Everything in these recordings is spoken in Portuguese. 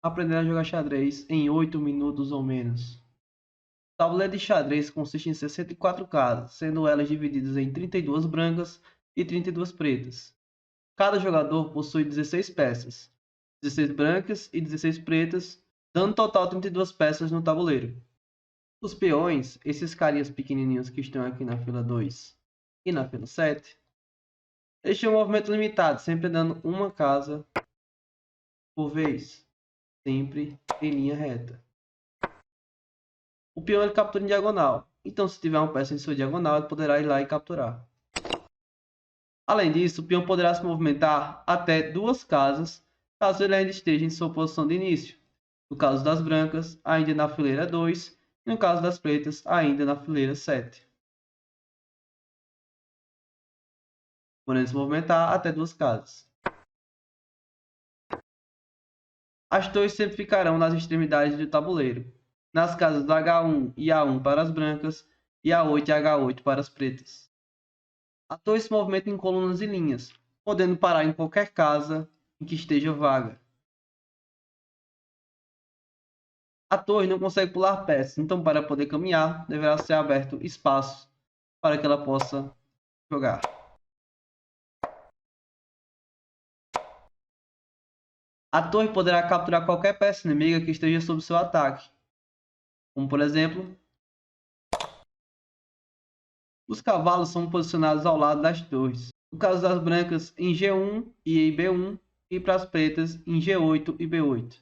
Aprender a jogar xadrez em 8 minutos ou menos. O tabuleiro de xadrez consiste em 64 casas, sendo elas divididas em 32 brancas e 32 pretas. Cada jogador possui 16 peças, 16 brancas e 16 pretas, dando total 32 peças no tabuleiro. Os peões, esses carinhas pequenininhos que estão aqui na fila 2 e na fila 7, eles têm um movimento limitado, sempre dando uma casa por vez, sempre em linha reta. O peão ele captura em diagonal, então se tiver uma peça em sua diagonal, ele poderá ir lá e capturar. Além disso, o peão poderá se movimentar até duas casas, caso ele ainda esteja em sua posição de início. No caso das brancas, ainda na fileira 2, e no caso das pretas, ainda na fileira 7. Podendo se movimentar até duas casas. As torres sempre ficarão nas extremidades do tabuleiro, nas casas H1 e A1 para as brancas e A8 e H8 para as pretas. A torre se movimenta em colunas e linhas, podendo parar em qualquer casa em que esteja vaga. A torre não consegue pular peças, então para poder caminhar, deverá ser aberto espaço para que ela possa jogar. A torre poderá capturar qualquer peça inimiga que esteja sob seu ataque, como por exemplo, os cavalos são posicionados ao lado das torres. No caso das brancas, em G1 e em B1, e para as pretas, em G8 e B8.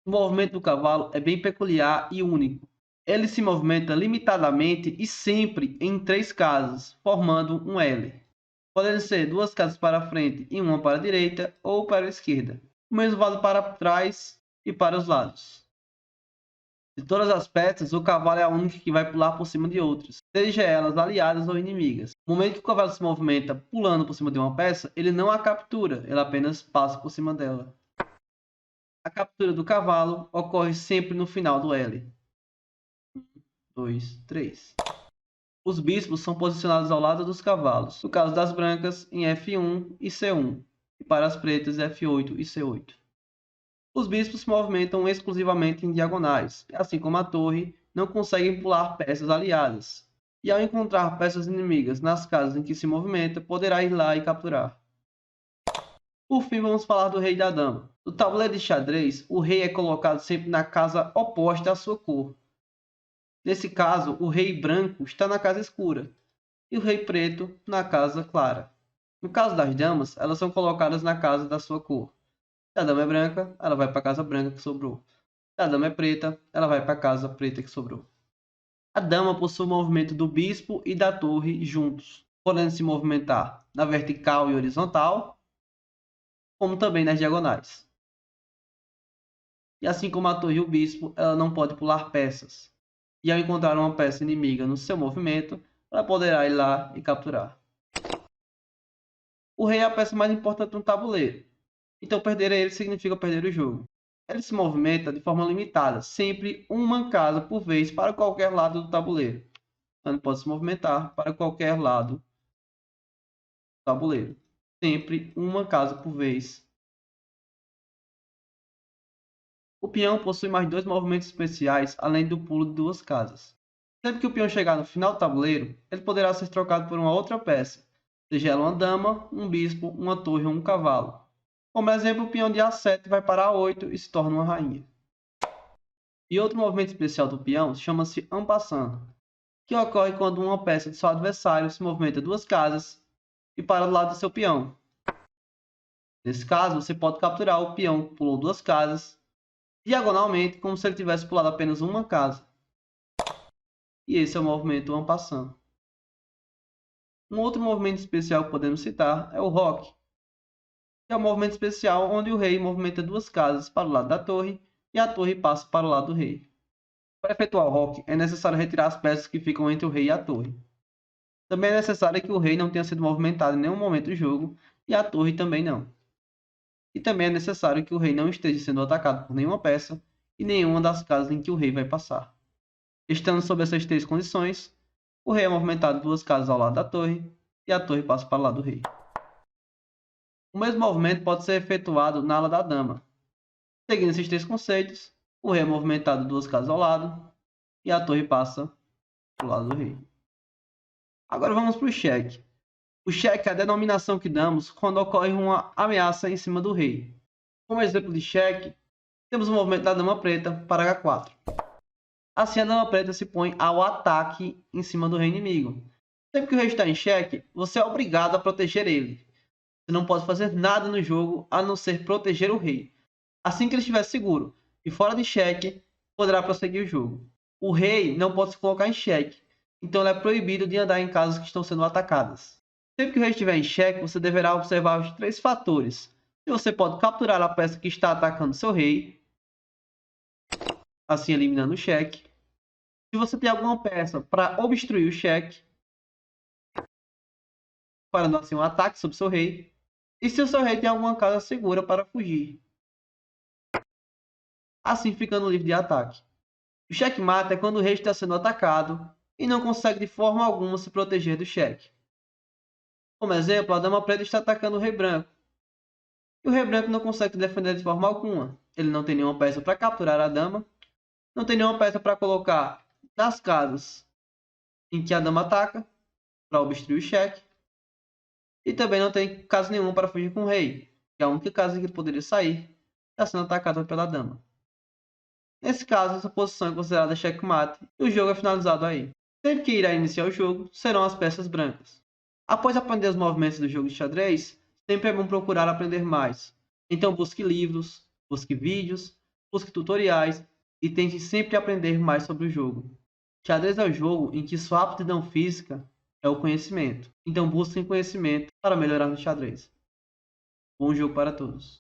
O movimento do cavalo é bem peculiar e único. Ele se movimenta limitadamente e sempre em três casas, formando um L. Podem ser duas casas para frente e uma para a direita ou para a esquerda. O mesmo vale para trás e para os lados. De todas as peças, o cavalo é a única que vai pular por cima de outras, seja elas aliadas ou inimigas. No momento que o cavalo se movimenta pulando por cima de uma peça, ele não a captura, ele apenas passa por cima dela. A captura do cavalo ocorre sempre no final do L. 1, 2, 3. Os bispos são posicionados ao lado dos cavalos, no caso das brancas, em F1 e C1, e para as pretas, F8 e C8. Os bispos se movimentam exclusivamente em diagonais, assim como a torre, não conseguem pular peças aliadas, e ao encontrar peças inimigas nas casas em que se movimenta, poderá ir lá e capturar. Por fim, vamos falar do rei e da dama. No tabuleiro de xadrez, o rei é colocado sempre na casa oposta à sua cor. Nesse caso, o rei branco está na casa escura e o rei preto na casa clara. No caso das damas, elas são colocadas na casa da sua cor. Se a dama é branca, ela vai para a casa branca que sobrou. Se a dama é preta, ela vai para a casa preta que sobrou. A dama possui o movimento do bispo e da torre juntos, podendo se movimentar na vertical e horizontal, como também nas diagonais. E assim como a torre e o bispo, ela não pode pular peças. E ao encontrar uma peça inimiga no seu movimento, ela poderá ir lá e capturar. O rei é a peça mais importante no tabuleiro, então perder ele significa perder o jogo. Ele se movimenta de forma limitada, sempre uma casa por vez para qualquer lado do tabuleiro. Ele pode se movimentar para qualquer lado do tabuleiro, sempre uma casa por vez. O peão possui mais dois movimentos especiais, além do pulo de duas casas. Sempre que o peão chegar no final do tabuleiro, ele poderá ser trocado por uma outra peça, seja ela uma dama, um bispo, uma torre ou um cavalo. Como exemplo, o peão de A7 vai para A8 e se torna uma rainha. E outro movimento especial do peão chama-se en passant, que ocorre quando uma peça de seu adversário se movimenta duas casas e para do lado do seu peão. Nesse caso, você pode capturar o peão que pulou duas casas diagonalmente, como se ele tivesse pulado apenas uma casa. E esse é o movimento en passant. Um outro movimento especial que podemos citar é o roque, que é um movimento especial onde o rei movimenta duas casas para o lado da torre e a torre passa para o lado do rei. Para efetuar o roque, é necessário retirar as peças que ficam entre o rei e a torre. Também é necessário que o rei não tenha sido movimentado em nenhum momento do jogo e a torre também não. E também é necessário que o rei não esteja sendo atacado por nenhuma peça e nenhuma das casas em que o rei vai passar. Estando sob essas três condições, o rei é movimentado duas casas ao lado da torre e a torre passa para o lado do rei. O mesmo movimento pode ser efetuado na ala da dama. Seguindo esses 3 conceitos, o rei é movimentado 2 casas ao lado e a torre passa para o lado do rei. Agora vamos para o cheque. O cheque é a denominação que damos quando ocorre uma ameaça em cima do rei. Como exemplo de cheque, temos o movimento da dama preta para H4. Assim, a dama preta se põe ao ataque em cima do rei inimigo. Sempre que o rei está em xeque, você é obrigado a proteger ele. Você não pode fazer nada no jogo a não ser proteger o rei. Assim que ele estiver seguro e fora de xeque, poderá prosseguir o jogo. O rei não pode se colocar em xeque, então ele é proibido de andar em casas que estão sendo atacadas. Sempre que o rei estiver em xeque, você deverá observar os 3 fatores. Se você pode capturar a peça que está atacando seu rei, assim eliminando o xeque. Se você tem alguma peça para obstruir o xeque, parando assim um ataque sobre seu rei. E se o seu rei tem alguma casa segura para fugir, assim ficando livre de ataque. O checkmate é quando o rei está sendo atacado e não consegue de forma alguma se proteger do cheque. Como exemplo, a dama preta está atacando o rei branco. E o rei branco não consegue se defender de forma alguma. Ele não tem nenhuma peça para capturar a dama, não tem nenhuma peça para colocar nas casas em que a dama ataca, para obstruir o cheque. E também não tem casa nenhuma para fugir com o rei, que é a única casa que ele poderia sair está sendo atacada pela dama. Nesse caso, essa posição é considerada checkmate e o jogo é finalizado aí. Sempre que irá iniciar o jogo, serão as peças brancas. Após aprender os movimentos do jogo de xadrez, sempre é bom procurar aprender mais. Então busque livros, busque vídeos, busque tutoriais e tente sempre aprender mais sobre o jogo. Xadrez é o jogo em que sua aptidão física é o conhecimento. Então busquem conhecimento para melhorar no xadrez. Bom jogo para todos.